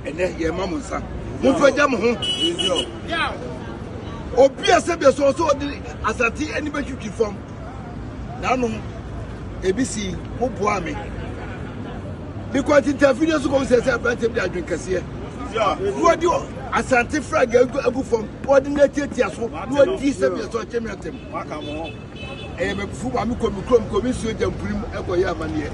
ene ye mamunsa mo faja mo ho obi asebe so di asati eni betwitwi fam na no ebisi mo boa me because interview so go say brand bi adwen kase wodi asante frag agu fam ordinate tiaso no di sebe so chemiatem aka mo be fu ba mi komi so jampurim ekoye amane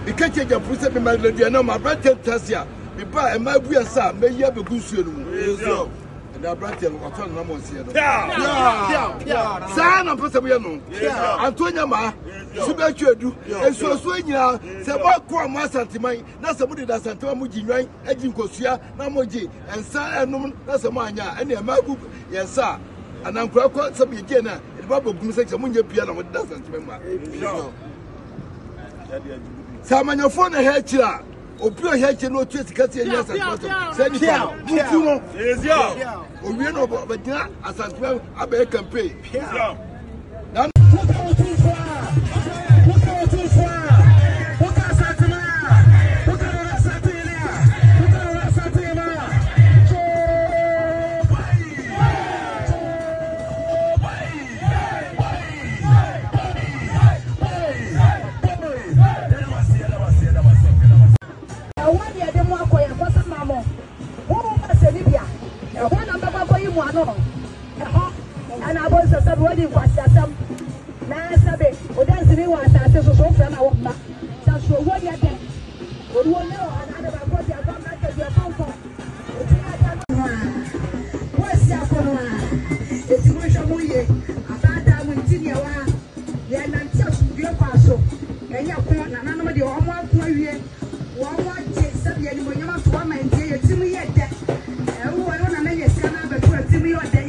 ikache jampuru se be malodi na ma brand tasia me ba e ma bu asa me ya be gusuo no mu na brand no afa na mo se no sa na pese me no Antonia ma Suba Chuedu, and so Swenya, Sabako, Massantiman, Nasamu, Santima Mujinwan, Edin Kosia, Namoji, and Sa and Noman, Nasamania, and the Magu, yes, sir. And I'm quite some Jena, and Babu Gumsex, Munja piano with doesn't remember. Samanya phone a hair chiller, or pure hair no twist, Cassia, yes, and send it. Yes, yeah. Or we know about that, as I bet campaign. And I was a subway was some Nasabe, or dancing was a social friend. I want that. So, what you think? Would you know another what you have done at your phone? What's that? It's Russia, about that with Tinia, then until your passo, and your point, and none of the homework, one more chase, and you want to come and say, it's me yet. And who I don't know, you scan up a trip to me or the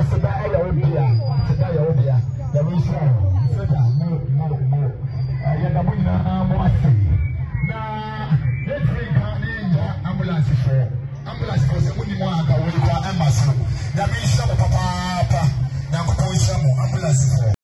aseda ɛyɛ obia aseda yɛ obia yɛ wɔ Israel sɛda mo yɛ da mo nyinaa mo ase na yɛtiri ka ne nya ambulance for sɛ mo ni mo aka wɔ nipa ɛma so yɛ bɛ nhyɛ mo papaapa na nkɔpɔ nhyɛ mo ambulance for